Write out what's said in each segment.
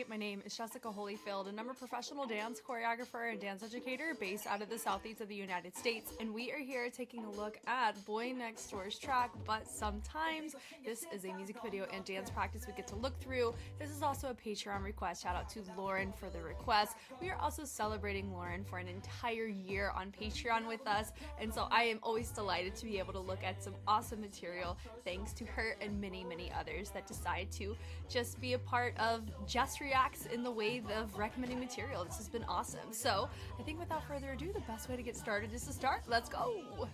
everybody. My name is Jessica Holyfield, and I'm a professional dance choreographer and dance educator based out of the southeast of the United States. And we are here taking a look at Boy Next Door's track, But Sometimes. This is a music video and dance practice we get to look through. This is also a Patreon request. Shout out to Lauren for the request. We are also celebrating Lauren for an entire year on Patreon with us, and so I am always delighted to be able to look at some awesome material thanks to her and many others that decide to just be a part of Jess Reacts in the way of recommending material. This has been awesome. So I think without further ado, the best way to get started is to start. Let's go!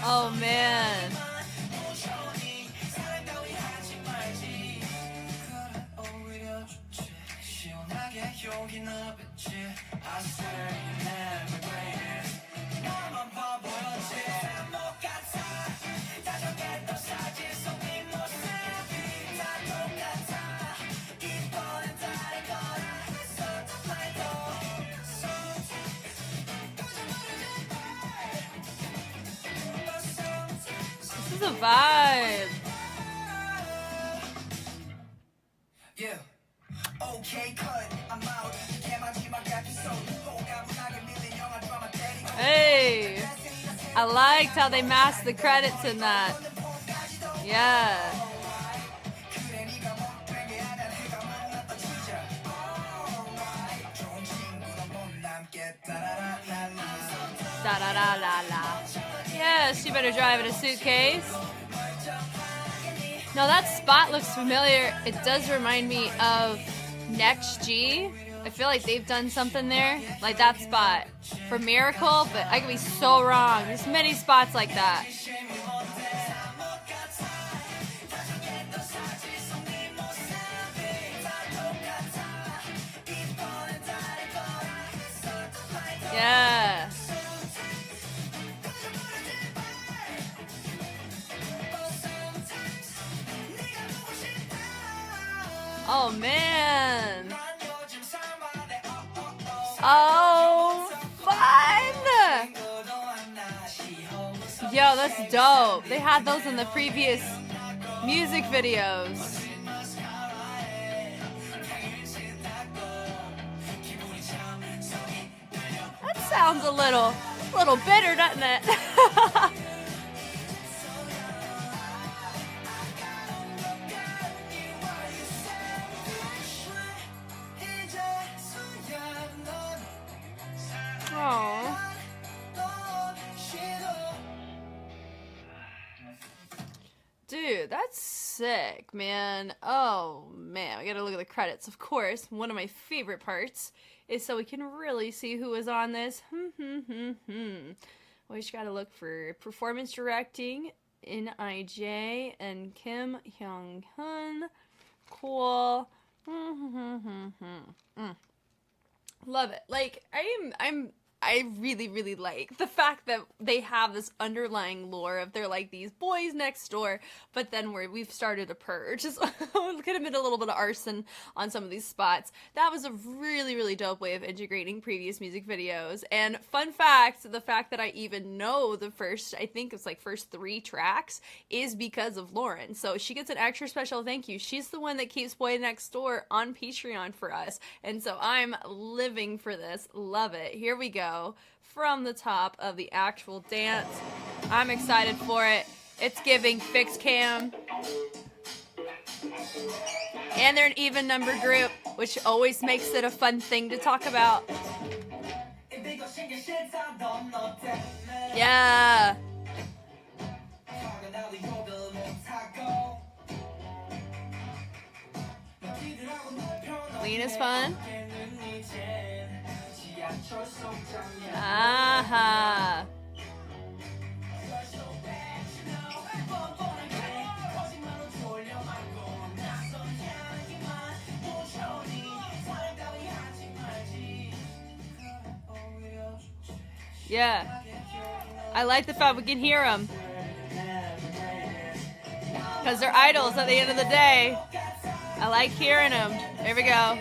Oh man. This is a vibe. Yeah. Okay, cut. I'm out. Hey, I liked how they masked the credits in that. Yeah. Da da da la la. Yes, you better drive in a suitcase. No, that spot looks familiar. It does remind me of Next G. I feel like they've done something there, like that spot for Miracle, but I could be so wrong. There's many spots like that. Yeah. Oh man. Oh, fun! Yo, that's dope. They had those in the previous music videos. That sounds a little bitter, doesn't it? Oh. Dude, that's sick, man. Oh, man. I gotta look at the credits, of course. One of my favorite parts is so we can really see who was on this. We just gotta look for performance directing in IJ and Kim Hyung-hun. Cool. Love it. Like, I really like the fact that they have this underlying lore of they're like these boys next door, but then we've started a purge. Just could have been a little bit of arson on some of these spots. That was a really dope way of integrating previous music videos. And fun fact, the fact that I even know the first, I think it's like first 3 tracks is because of Lauren. So she gets an extra special thank you. She's the one that keeps Boy Next Door on Patreon for us. And so I'm living for this. Love it. Here we go. From the top of the actual dance. I'm excited for it. It's giving fixed cam. And they're an even number group, which always makes it a fun thing to talk about. Yeah. Lean is fun. Aha. Yeah. I like the fact we can hear them. Because they're idols at the end of the day. I like hearing them. Here we go.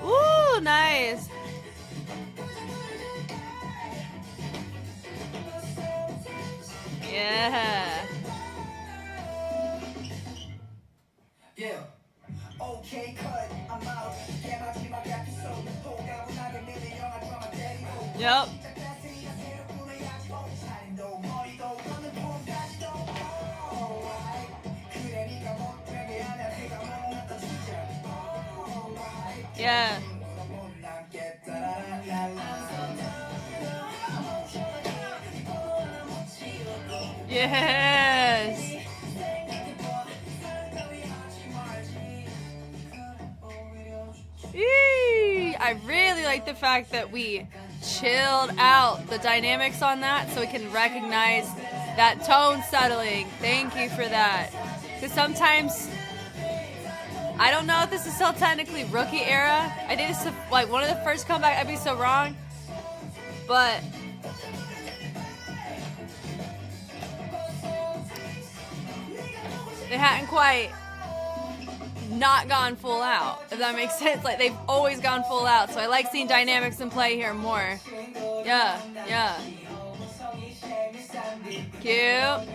Ooh, nice. Yeah. Yeah. Okay, cut. I'm out. Yep. Yeah. Yes. Eee, I really like the fact that we chilled out the dynamics on that so we can recognize that tone settling. Thank you for that. Because sometimes, I don't know if this is still technically rookie era. I think it's like one of the first comeback. I'd be so wrong. But they hadn't quite not gone full out, if that makes sense. Like, they've always gone full out, so I like seeing dynamics in play here more. Yeah, yeah. Cute.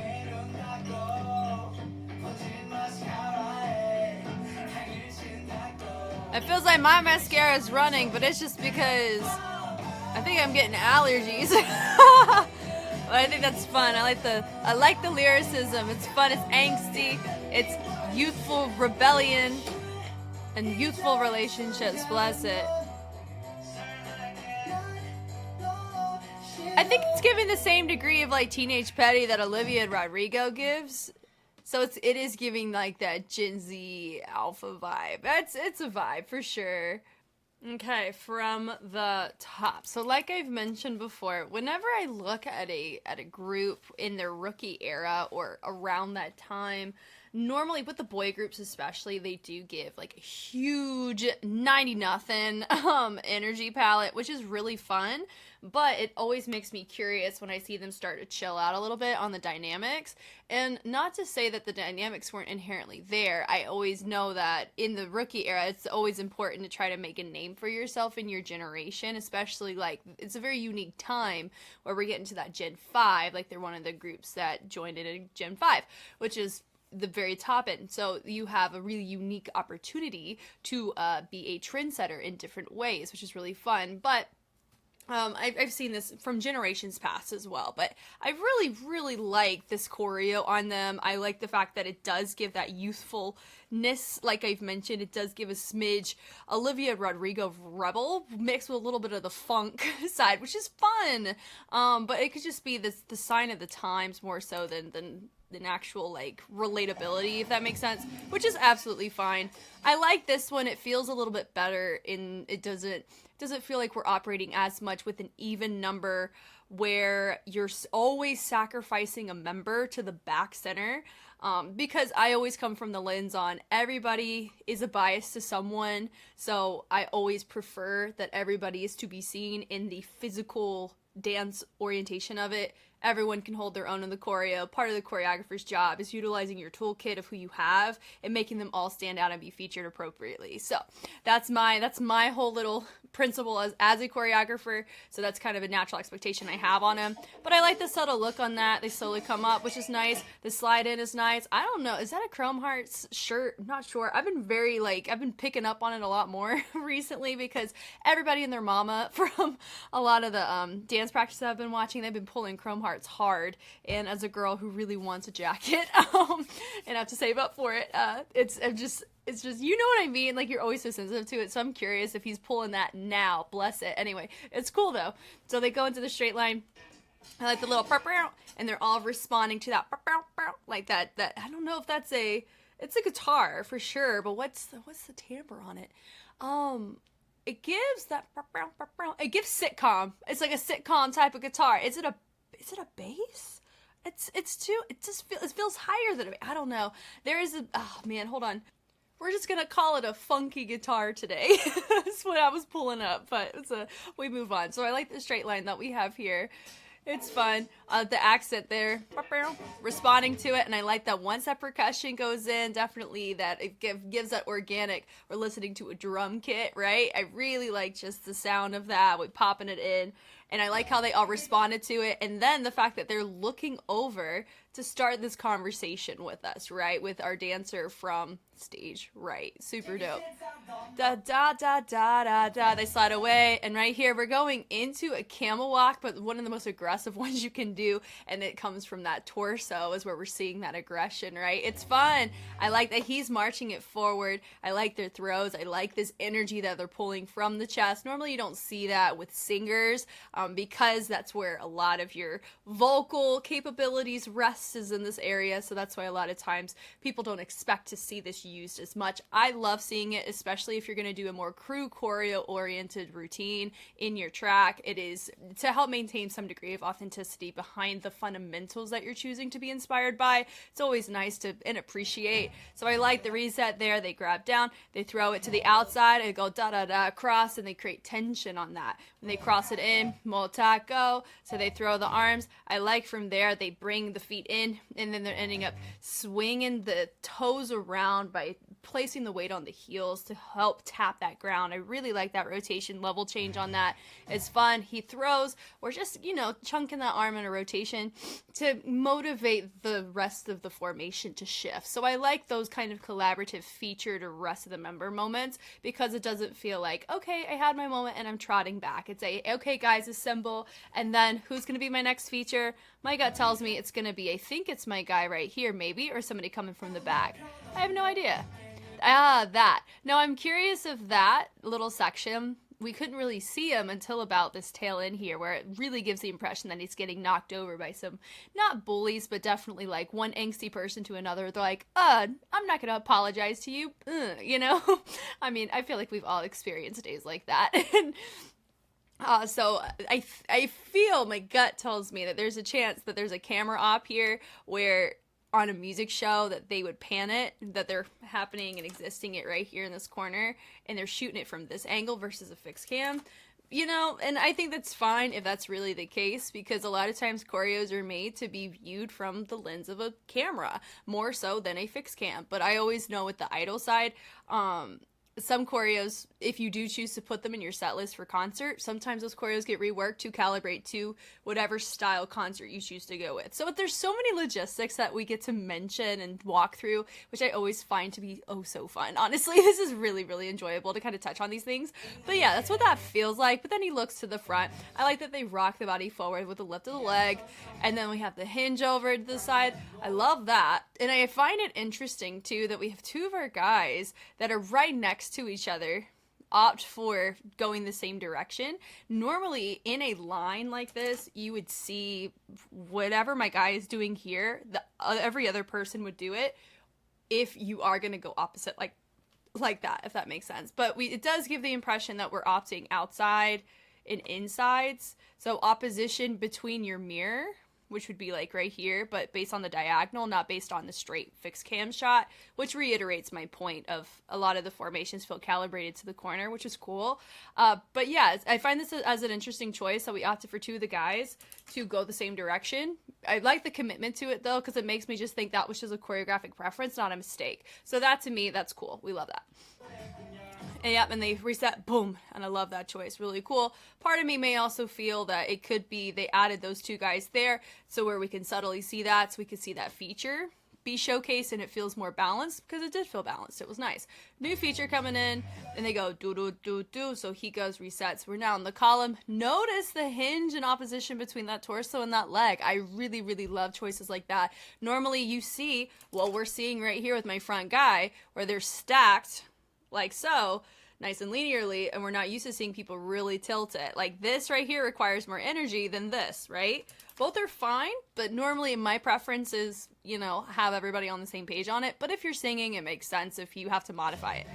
It feels like my mascara is running, but it's just because I think I'm getting allergies. But I think that's fun. I like the lyricism. It's fun. It's angsty. It's youthful rebellion and youthful relationships. Bless it. I think it's giving the same degree of like teenage petty that Olivia Rodrigo gives. So it is giving like that Gen Z alpha vibe. It's a vibe for sure. Okay, from the top. So like I've mentioned before, whenever I look at a group in their rookie era or around that time, normally with the boy groups especially, they do give like a huge 90-0 energy palette, which is really fun. But it always makes me curious when I see them start to chill out a little bit on the dynamics. And not to say that the dynamics weren't inherently there. I always know that in the rookie era, it's always important to try to make a name for yourself in your generation, especially like it's a very unique time where we're getting to that Gen 5. Like they're one of the groups that joined it in Gen 5, which is the very top end. So you have a really unique opportunity to be a trendsetter in different ways, which is really fun. But I've seen this from generations past as well, but I really, really like this choreo on them. I like the fact that it does give that youthfulness, like I've mentioned. It does give a smidge Olivia Rodrigo rebel mixed with a little bit of the funk side, which is fun. But it could just be the sign of the times more so than actual like relatability, if that makes sense, which is absolutely fine. I like this one. It feels a little bit better in it doesn't feel like we're operating as much with an even number where you're always sacrificing a member to the back center. Because I always come from the lens on everybody is a bias to someone, so I always prefer that everybody is to be seen in the physical dance orientation of it. Everyone can hold their own in the choreo. Part of the choreographer's job is utilizing your toolkit of who you have and making them all stand out and be featured appropriately. So that's my whole little principle as a choreographer. So that's kind of a natural expectation I have on them. But I like the subtle look on that. They slowly come up, which is nice. The slide in is nice. I don't know. Is that a Chrome Hearts shirt? I'm not sure. I've been picking up on it a lot more recently because everybody and their mama from a lot of the dance practices I've been watching, they've been pulling Chrome Hearts hard. And as a girl who really wants a jacket and have to save up for it, it's just, you know what I mean? Like, you're always so sensitive to it. So I'm curious if he's pulling that now. Bless it. Anyway, it's cool though. So they go into the straight line. I like the little and they're all responding to that like that. I don't know if it's a guitar for sure, but what's the timbre on it? It gives that it gives sitcom. It's like a sitcom type of guitar. Is it a bass? It feels higher than a bass. I don't know. There is oh man, hold on. we're just gonna call it a funky guitar today. That's what I was pulling up, but we move on. So I like the straight line that we have here. It's fun. The accent there, responding to it, and I like that once that percussion goes in, definitely that it gives that organic. We're listening to a drum kit, right? I really like just the sound of that, with popping it in, and I like how they all responded to it, and then the fact that they're looking over to start this conversation with us, right? With our dancer from stage right. Super dope. Da da da da da da. They slide away, and right here we're going into a camel walk, but one of the most aggressive ones you can do, and it comes from that torso is where we're seeing that aggression, right? It's fun. I like that he's marching it forward. I like their throws. I like this energy that they're pulling from the chest. Normally you don't see that with singers, because that's where a lot of your vocal capabilities rest, is in this area. So that's why a lot of times people don't expect to see this used as much. I love seeing it, especially if you're going to do a more crew choreo oriented routine in your track. It is to help maintain some degree of authenticity behind the fundamentals that you're choosing to be inspired by. It's always nice to and appreciate. So I like the reset there. They grab down, they throw it to the outside, and go da da da across, and they create tension on that. When they cross it in, motaco, so they throw the arms. I like from there they bring the feet in, and then they're ending up swinging the toes around by placing the weight on the heels to help tap that ground. I really like that rotation level change on that. It's fun. He throws, or just, chunking that arm in a rotation to motivate the rest of the formation to shift. So I like those kind of collaborative featured rest of the member moments, because it doesn't feel like, okay, I had my moment and I'm trotting back. It's okay, guys, assemble, and then who's going to be my next feature? My gut tells me it's going to be, I think it's my guy right here, maybe, or somebody coming from the back. I have no idea. That. Now, I'm curious if that little section, we couldn't really see him until about this tail end here, where it really gives the impression that he's getting knocked over by some, not bullies, but definitely like one angsty person to another. They're like, I'm not going to apologize to you, I mean, I feel like we've all experienced days like that. So I feel, my gut tells me that there's a chance that there's a camera op here where on a music show that they would pan it, that they're happening and existing it right here in this corner, and they're shooting it from this angle versus a fixed cam. And I think that's fine if that's really the case, because a lot of times choreos are made to be viewed from the lens of a camera, more so than a fixed cam. But I always know with the idol side, some choreos, if you do choose to put them in your set list for concert, sometimes those choreos get reworked to calibrate to whatever style concert you choose to go with. So there's so many logistics that we get to mention and walk through, which I always find to be so fun. Honestly, this is really, really enjoyable to kind of touch on these things. But yeah, that's what that feels like. But then he looks to the front. I like that they rock the body forward with the lift of the leg, and then we have the hinge over to the side. I love that. And I find it interesting too that we have two of our guys that are right next to each other opt for going the same direction. Normally in a line like this, you would see whatever my guy is doing here, every other person would do it if you are going to go opposite like that, if that makes sense. But it does give the impression that we're opting outside and insides. So opposition between your mirror, which would be like right here, but based on the diagonal, not based on the straight fixed cam shot, which reiterates my point of a lot of the formations feel calibrated to the corner, which is cool. But yeah, I find this as an interesting choice. So we opted for two of the guys to go the same direction. I like the commitment to it though, because it makes me just think that was just a choreographic preference, not a mistake. So that to me, that's cool. We love that. And yep, and they reset, boom, and I love that choice, really cool. Part of me may also feel that it could be they added those two guys there, so where we can subtly see that, so we can see that feature be showcased, and it feels more balanced, because it did feel balanced. It was nice. New feature coming in, and they go do, so he goes, resets. We're now in the column. Notice the hinge and opposition between that torso and that leg. I really, really love choices like that. Normally you see, well, we're seeing right here with my front guy, where they're stacked, like so, nice and linearly, and we're not used to seeing people really tilt it. Like this right here requires more energy than this, right? Both are fine, but normally my preference is, have everybody on the same page on it. But if you're singing, it makes sense if you have to modify it.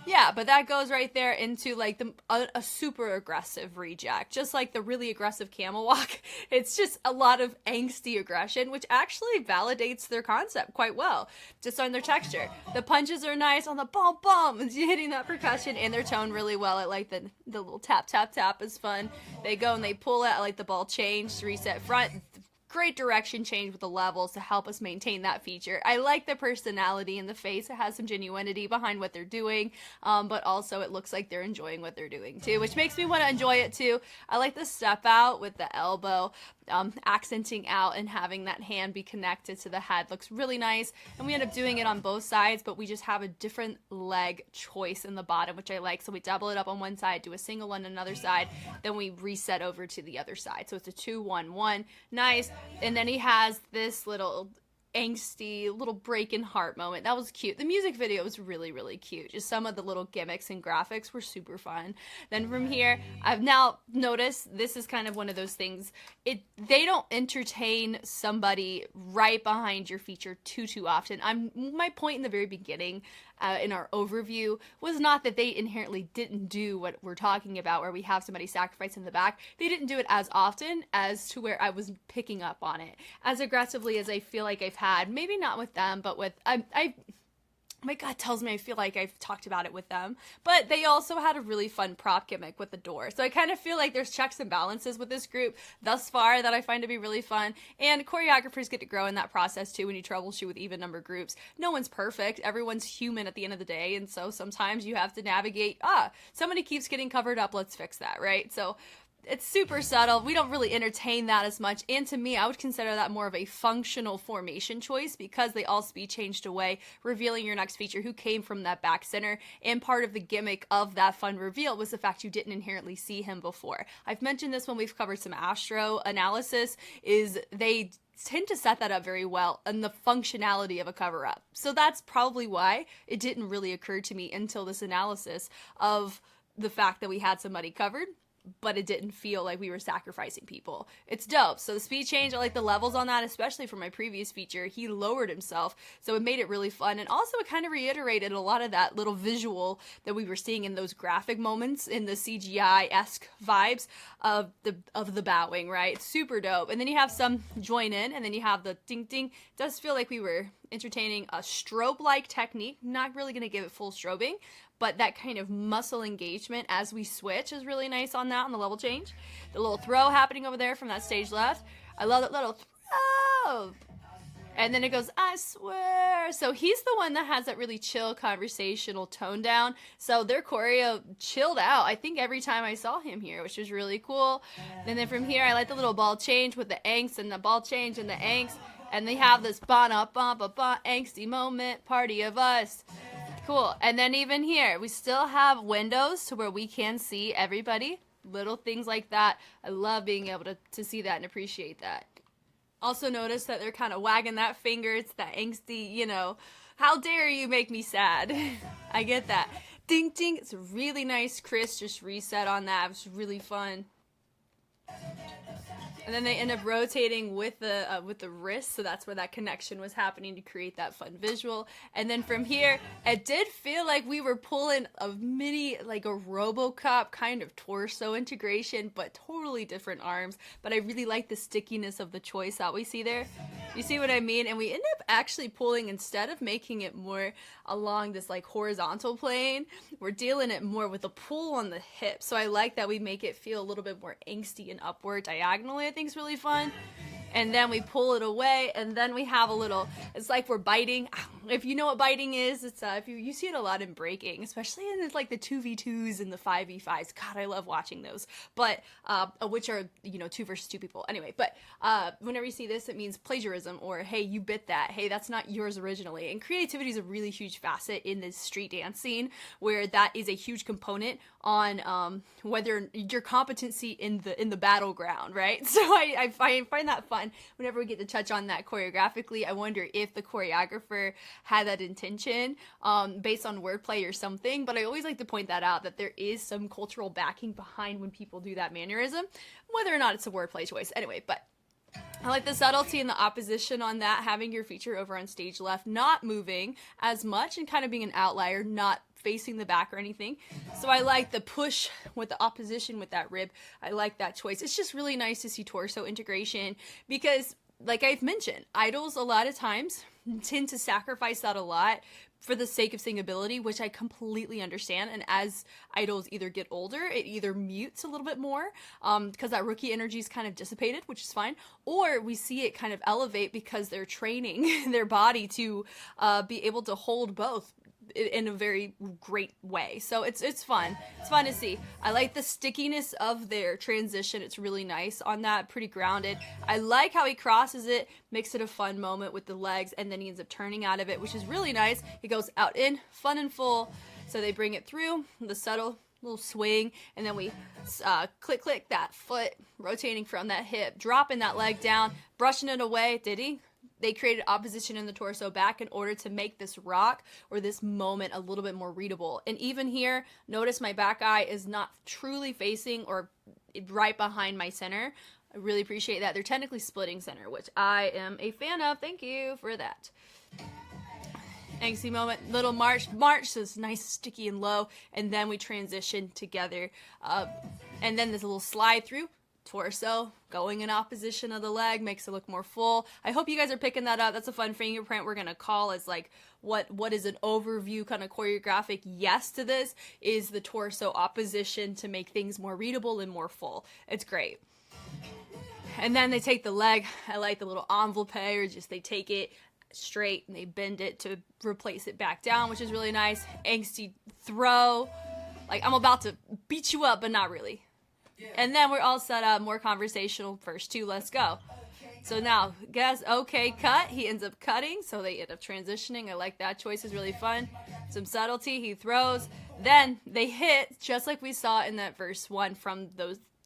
Yeah, but that goes right there into like a super aggressive reject, just like the really aggressive camel walk. It's just a lot of angsty aggression, which actually validates their concept quite well, just on their texture. The punches are nice on the bum bum, and hitting that percussion and their tone really well. I like the little tap tap tap is fun. They go and they pull it. I like the ball change to reset front. Great direction change with the levels to help us maintain that feature. I like the personality in the face. It has some genuinity behind what they're doing, but also it looks like they're enjoying what they're doing too, which makes me want to enjoy it too. I like the step out with the elbow, accenting out and having that hand be connected to the head. Looks really nice, and we end up doing it on both sides, but we just have a different leg choice in the bottom, which I like. So we double it up on one side, do a single on another side, then we reset over to the other side. So it's a 2-1-1. Nice. And then he has this little angsty little break in heart moment. That was cute. The music video was really, really cute. Just some of the little gimmicks and graphics were super fun. Then from here, I've now noticed this is kind of one of those things. They don't entertain somebody right behind your feature too often. My point in the very beginning in our overview was not that they inherently didn't do what we're talking about, where we have somebody sacrifice in the back. They didn't do it as often as to where I was picking up on it as aggressively as I feel like I've had. Maybe not with them, but with my gut tells me I feel like I've talked about it with them. But they also had a really fun prop gimmick with the door. So I kind of feel like there's checks and balances with this group thus far that I find to be really fun. And choreographers get to grow in that process too when you troubleshoot with even number groups. No one's perfect. Everyone's human at the end of the day. And so sometimes you have to navigate, somebody keeps getting covered up. Let's fix that, right? So it's super subtle. We don't really entertain that as much. And to me, I would consider that more of a functional formation choice because they all speed changed away, revealing your next feature who came from that back center. And part of the gimmick of that fun reveal was the fact you didn't inherently see him before. I've mentioned this when we've covered some Astro analysis, is they tend to set that up very well and the functionality of a cover-up. So that's probably why it didn't really occur to me until this analysis of the fact that we had somebody covered, but it didn't feel like we were sacrificing people. It's dope. So the speed change, I like the levels on that, especially for my previous feature. He lowered himself, so it made it really fun. And also it kind of reiterated a lot of that little visual that we were seeing in those graphic moments in the CGI-esque vibes of the bowing, right? It's super dope. And then you have some join in, and then you have the ding ding. It does feel like we were entertaining a strobe-like technique. Not really going to give it full strobing, but that kind of muscle engagement as we switch is really nice on that, on the level change. The little throw happening over there from that stage left. I love that little throw. And then it goes, I swear. So he's the one that has that really chill conversational tone down. So their choreo chilled out, I think, every time I saw him here, which was really cool. And then from here, I like the little ball change with the angst and the ball change and the angst. And they have this angsty moment, party of us. Cool. And then even here, we still have windows to where we can see everybody. Little things like that. I love being able to see that and appreciate that. Also notice that they're kind of wagging that finger. It's that angsty, how dare you make me sad. I get that. Ding, ding. It's a really nice, crisp, just reset on that. It was really fun. And then they end up rotating with the wrist, so that's where that connection was happening to create that fun visual. And then from here, it did feel like we were pulling a mini, like a RoboCop kind of torso integration, but totally different arms. But I really like the stickiness of the choice that we see there. You see what I mean? And we end up actually pulling, instead of making it more along this like horizontal plane, we're dealing it more with a pull on the hip. So I like that we make it feel a little bit more angsty and upward diagonally. I think is really fun. And then we pull it away, and then we have a little, it's like we're biting. If you know what biting is, it's if you see it a lot in breaking, especially in like the 2v2s and the 5v5s. God, I love watching those. But which are 2 versus 2 people. Anyway, but whenever you see this, it means plagiarism, or hey, you bit that. Hey, that's not yours originally. And creativity is a really huge facet in this street dance scene, where that is a huge component on whether your competency in the battleground, right? So I find that fun. Whenever we get to touch on that choreographically, I wonder if the choreographer had that intention based on wordplay or something. But I always like to point that out, that there is some cultural backing behind when people do that mannerism, whether or not it's a wordplay choice. Anyway, but I like the subtlety and the opposition on that, having your feature over on stage left not moving as much and kind of being an outlier, not facing the back or anything. So I like the push with the opposition with that rib. I like that choice. It's just really nice to see torso integration because, like I've mentioned, idols a lot of times tend to sacrifice that a lot for the sake of singability, which I completely understand. And as idols either get older, it either mutes a little bit more because that rookie energy is kind of dissipated, which is fine, or we see it kind of elevate because they're training their body to be able to hold both in a very great way. So it's fun. It's fun to see. I like the stickiness of their transition. It's really nice on that, pretty grounded. I like how he crosses it, makes it a fun moment with the legs, and then he ends up turning out of it, which is really nice. He goes out in, fun and full. So they bring it through, the subtle little swing, and then we click that foot, rotating from that hip, dropping that leg down, brushing it away. Did he? They created opposition in the torso back in order to make this rock or this moment a little bit more readable. And even here, notice my back eye is not truly facing or right behind my center. I really appreciate that. They're technically splitting center, which I am a fan of. Thank you for that. Angsty moment, little march is nice, sticky and low, and then we transition together. And then this little slide through. Torso going in opposition of the leg makes it look more full. I hope you guys are picking that up. That's a fun fingerprint we're gonna call as like what is an overview kind of choreographic yes to this is the torso opposition to make things more readable and more full. It's great. And then they take the leg. I like the little envelope or just they take it straight and they bend it to replace it back down, which is really nice. Angsty throw. Like I'm about to beat you up, but not really. And then we're all set up, more conversational, first two, let's go. So now, guess, okay, cut. He ends up cutting, so they end up transitioning. I like that choice, is really fun. Some subtlety, he throws. Then they hit, just like we saw in that verse 1 from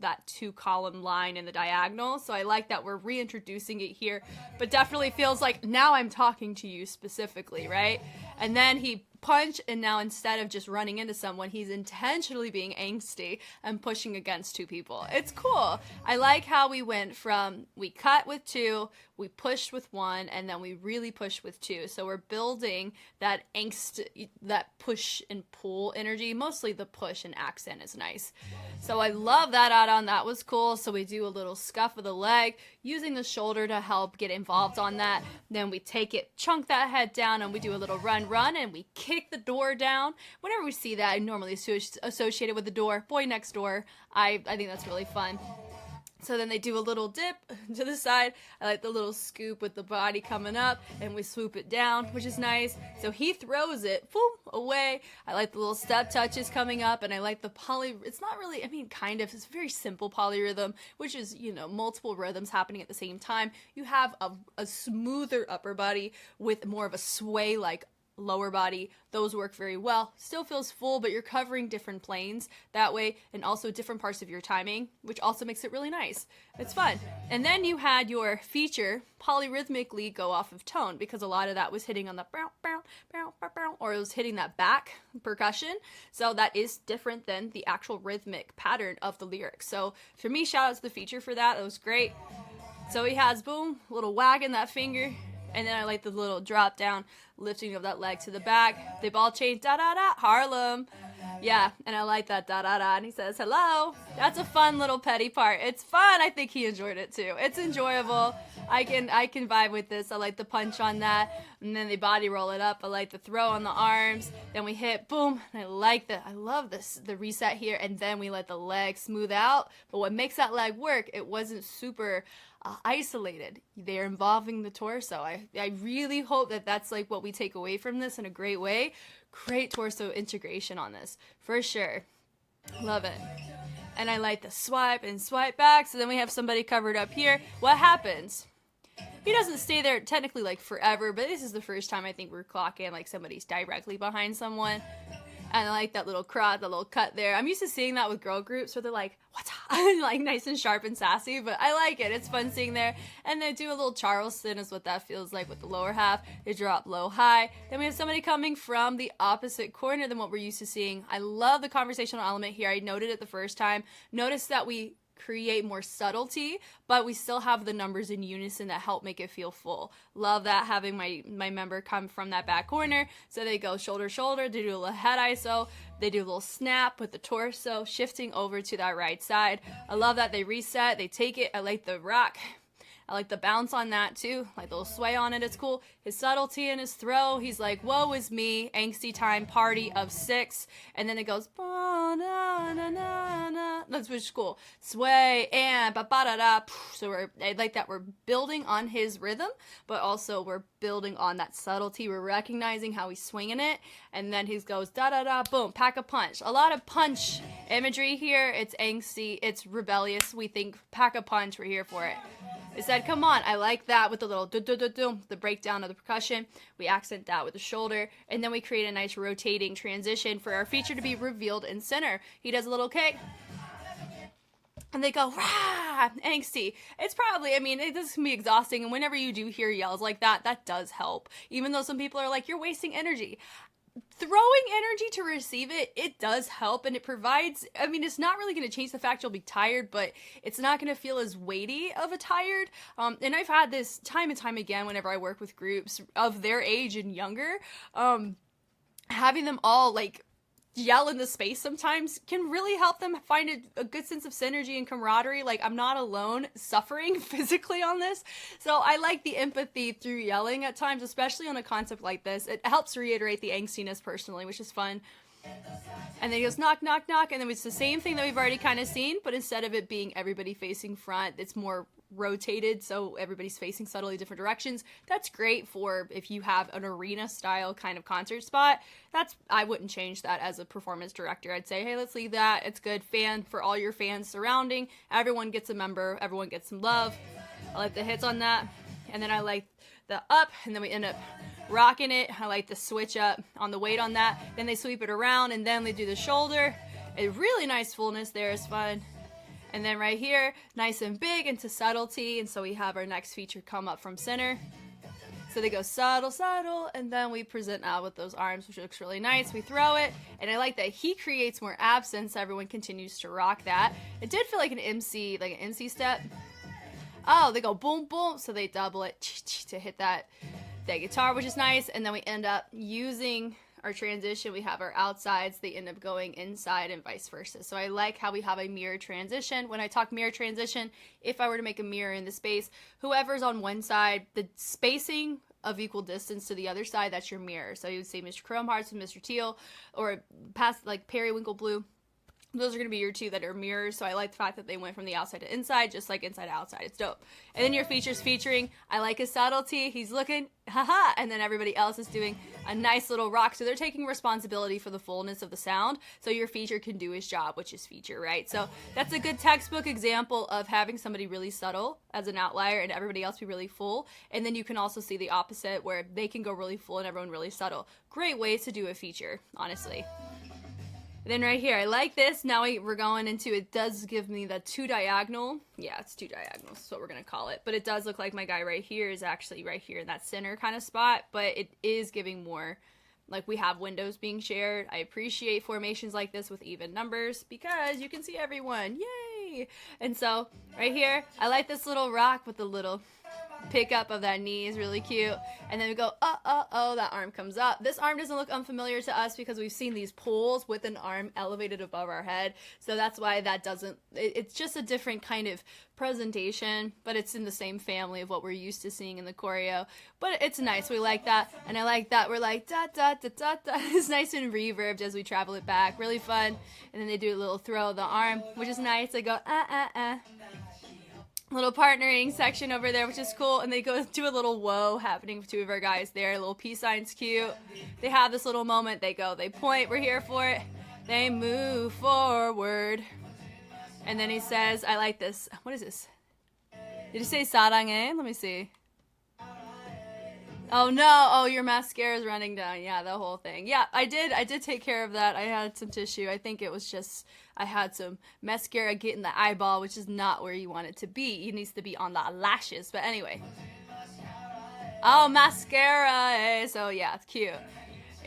that 2-column line in the diagonal. So I like that we're reintroducing it here, but definitely feels like now I'm talking to you specifically, right? And then he punch, and now instead of just running into someone, he's intentionally being angsty and pushing against two people. It's cool. I like how we went from we cut with 2, we pushed with 1, and then we really pushed with 2. So we're building that angst, that push and pull energy. Mostly the push and accent is nice. So I love that add-on. That was cool. So we do a little scuff of the leg, using the shoulder to help get involved on that. Then we take it, chunk that head down, and we do a little run, and we kick the door down. Whenever we see that, I normally associate it with the door. Boy Next Door. I think that's really fun. So then they do a little dip to the side. I like the little scoop with the body coming up, and we swoop it down, which is nice. So he throws it, boom, away. I like the little step touches coming up, and I like the it's not really, I mean, kind of, it's a very simple polyrhythm, which is, multiple rhythms happening at the same time. You have a smoother upper body with more of a sway-like lower body. Those work very well. Still feels full, but you're covering different planes that way, and also different parts of your timing, which also makes it really nice. It's fun. And then you had your feature polyrhythmically go off of tone, because a lot of that was hitting on the bow, bow, bow, bow, bow, or it was hitting that back percussion. So that is different than the actual rhythmic pattern of the lyrics. So for me, shout out to the feature for that. It was great. So he has, boom, a little wag in that finger. And then I like the little drop down, lifting of that leg to the back. They ball change, da-da-da, Harlem. Yeah, and I like that da-da-da. And he says, hello. That's a fun little petty part. It's fun. I think he enjoyed it too. It's enjoyable. I can vibe with this. I like the punch on that. And then they body roll it up. I like the throw on the arms. Then we hit, boom. And I love this, the reset here. And then we let the leg smooth out. But what makes that leg work, it wasn't super isolated. They're involving the torso. I really hope that that's like what we take away from this in a great way. Great torso integration on this, for sure. Love it. And I like the swipe and swipe back. So then we have somebody covered up here. What happens? He doesn't stay there technically like forever, but this is the first time I think we're clocking like somebody's directly behind someone. And I like that little crowd, the little cut there. I'm used to seeing that with girl groups where they're like, what's up? Like nice and sharp and sassy, but I like it. It's fun seeing there. And they do a little Charleston is what that feels like with the lower half. They drop low, high. Then we have somebody coming from the opposite corner than what we're used to seeing. I love the conversational element here. I noted it the first time. Notice that we create more subtlety, but we still have the numbers in unison that help make it feel full. Love that, having my member come from that back corner. So they go shoulder, shoulder, they do a little head ISO, they do a little snap with the torso, shifting over to that right side. I love that they reset, they take it. I like the rock. I like the bounce on that too, like the little sway on it, it's cool. His subtlety in his throw, he's like, woe is me, angsty time, party of 6, and then it goes, that's which is cool. Sway and ba-ba-da-da, so I like that we're building on his rhythm, but also we're building on that subtlety. We're recognizing how he's swinging it, and then he goes da-da-da, boom, pack a punch. A lot of punch imagery here. It's angsty, it's rebellious. We think pack a punch, we're here for it. It said, come on. I like that with the little do-do-do-do, the breakdown of the percussion. We accent that with the shoulder, and then we create a nice rotating transition for our feature to be revealed in center. He does a little kick, and they go, rah, angsty. It's probably, I mean, this can be exhausting, and whenever you do hear yells like that, that does help. Even though some people are like, you're wasting energy. Throwing energy to receive it, it does help, and it provides, I mean, it's not really going to change the fact you'll be tired, but it's not going to feel as weighty of a tired. And I've had this time and time again whenever I work with groups of their age and younger, having them all like yell in the space sometimes can really help them find a good sense of synergy and camaraderie. Like, I'm not alone suffering physically on this. So I like the empathy through yelling at times, especially on a concept like this. It helps reiterate the angstiness personally, which is fun. And then he goes knock, knock, knock, and then it's the same thing that we've already kind of seen, but instead of it being everybody facing front, it's more rotated, so everybody's facing subtly different directions. That's great for if you have an arena style kind of concert spot. I wouldn't change that as a performance director. I'd say, hey, let's leave that. It's good for all your fans surrounding. Everyone gets a member, everyone gets some love. I like the hits on that, and then I like the up, and then we end up rocking it. I like the switch up on the weight on that. Then they sweep it around, and then they do the shoulder. A really nice fullness there is fun. And then right here, nice and big into subtlety. And so we have our next feature come up from center. So they go subtle, subtle, and then we present out with those arms, which looks really nice. We throw it, and I like that he creates more absence. Everyone continues to rock that. It did feel like an MC step. Oh, they go boom, boom, so they double it to hit that guitar, which is nice. And then we end up using our transition. We have our outsides, they end up going inside and vice versa. So I like how we have a mirror transition. When I talk mirror transition, if I were to make a mirror in the space, whoever's on one side, the spacing of equal distance to the other side, that's your mirror. So you would say Mr. Chrome Hearts with Mr. Teal, or past like Periwinkle Blue. Those are going to be your two that are mirrors, so I like the fact that they went from the outside to inside, just like inside to outside. It's dope. And then your features featuring, I like his subtlety, he's looking, haha, and then everybody else is doing a nice little rock, so they're taking responsibility for the fullness of the sound, so your feature can do his job, which is feature, right? So that's a good textbook example of having somebody really subtle as an outlier and everybody else be really full, and then you can also see the opposite where they can go really full and everyone really subtle. Great ways to do a feature, honestly. Then right here, I like this. Now we're going into, it does give me the 2 diagonal. Yeah, it's 2 diagonals. That's what we're going to call it. But it does look like my guy right here is actually right here in that center kind of spot. But it is giving more, like we have windows being shared. I appreciate formations like this with even numbers because you can see everyone. Yay! And so right here, I like this little rock with the little pickup of that knee is really cute. And then we go, oh, that arm comes up. This arm doesn't look unfamiliar to us because we've seen these pulls with an arm elevated above our head. So that's why that doesn't, it's just a different kind of presentation, but it's in the same family of what we're used to seeing in the choreo. But it's nice. We like that. And I like that. We're like, da, da, da, da, da. It's nice and reverbed as we travel it back. Really fun. And then they do a little throw of the arm, which is nice. They go, little partnering section over there, which is cool, and they go do a little whoa happening with 2 of our guys there. A little peace sign's cute. They have this little moment. They go, they point, we're here for it. They move forward. And then he says, I like this. What is this? Did he say 사랑해? Let me see. Oh no, oh, your mascara is running down. Yeah, the whole thing. Yeah, I did take care of that. I had some tissue. I think it was just, I had some mascara get in the eyeball, which is not where you want it to be. It needs to be on the lashes. But anyway. Oh, mascara. So yeah, it's cute.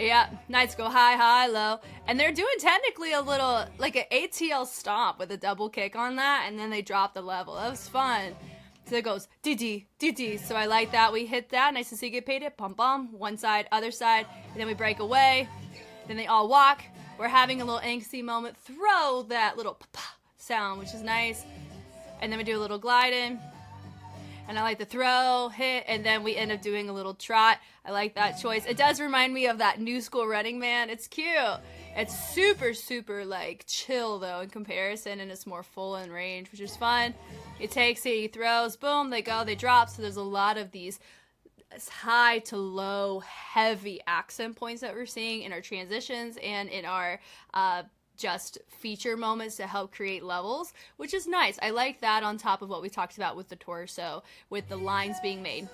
Yeah, nights go high, high, low. And they're doing technically a little, like an ATL stomp with a double kick on that, and then they drop the level. That was fun. So it goes, dee-dee, dee-dee. So I like that. We hit that. Nice to see you get paid it. Bum, bum. One side, other side. And then we break away. Then they all walk. We're having a little angsty moment. Throw that little pa-pa sound, which is nice. And then we do a little gliding. And I like the throw, hit, and then we end up doing a little trot. I like that choice. It does remind me of that New School Running Man. It's cute. It's super, super, like, chill, though, in comparison, and it's more full in range, which is fun. He takes it, he throws, boom, they go, they drop. So there's a lot of these high to low, heavy accent points that we're seeing in our transitions and in our just feature moments to help create levels, which is nice. I like that on top of what we talked about with the torso, with the lines being made.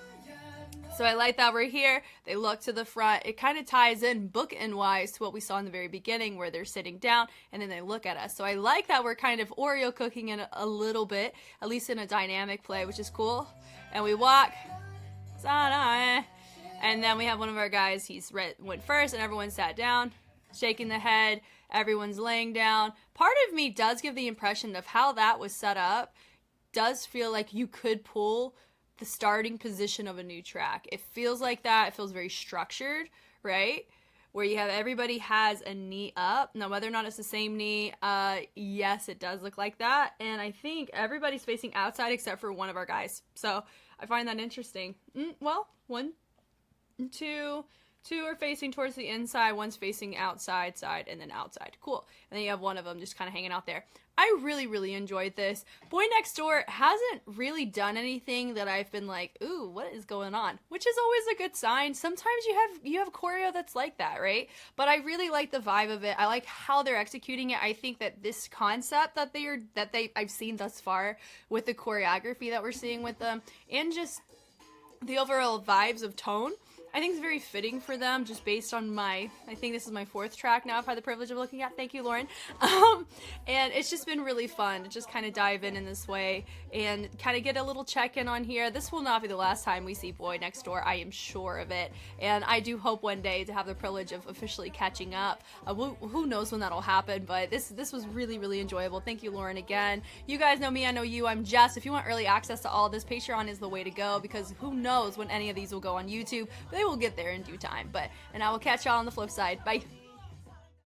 So I like that we're here. They look to the front. It kind of ties in bookend wise to what we saw in the very beginning where they're sitting down and then they look at us. So I like that we're kind of Oreo cooking in a little bit, at least in a dynamic play, which is cool. And we walk. And then we have one of our guys, he's went first and everyone sat down, shaking the head. Everyone's laying down. Part of me does give the impression of how that was set up does feel like you could pull the starting position of a new track. It feels like that. It feels very structured, right? Where you have everybody has a knee up. Now, whether or not it's the same knee, yes, it does look like that. And I think everybody's facing outside except for one of our guys. So I find that interesting. Well, 1, 2... 2 are facing towards the inside, one's facing outside, side, and then outside. Cool. And then you have one of them just kind of hanging out there. I really, really enjoyed this. Boy Next Door hasn't really done anything that I've been like, ooh, what is going on? Which is always a good sign. Sometimes you have choreo that's like that, right? But I really like the vibe of it. I like how they're executing it. I think that this concept that I've seen thus far with the choreography that we're seeing with them and just the overall vibes of tone, I think it's very fitting for them just based on I think this is my 4th track now I've had the privilege of looking at. Thank you, Lauren. And it's just been really fun to just kind of dive in this way and kind of get a little check-in on here. This will not be the last time we see Boy Next Door. I am sure of it. And I do hope one day to have the privilege of officially catching up. Who knows when that'll happen, but this was really, really enjoyable. Thank you, Lauren, again. You guys know me, I know you. I'm Jess. If you want early access to all of this, Patreon is the way to go because who knows when any of these will go on YouTube. They will get there in due time. And I will catch y'all on the flip side. Bye.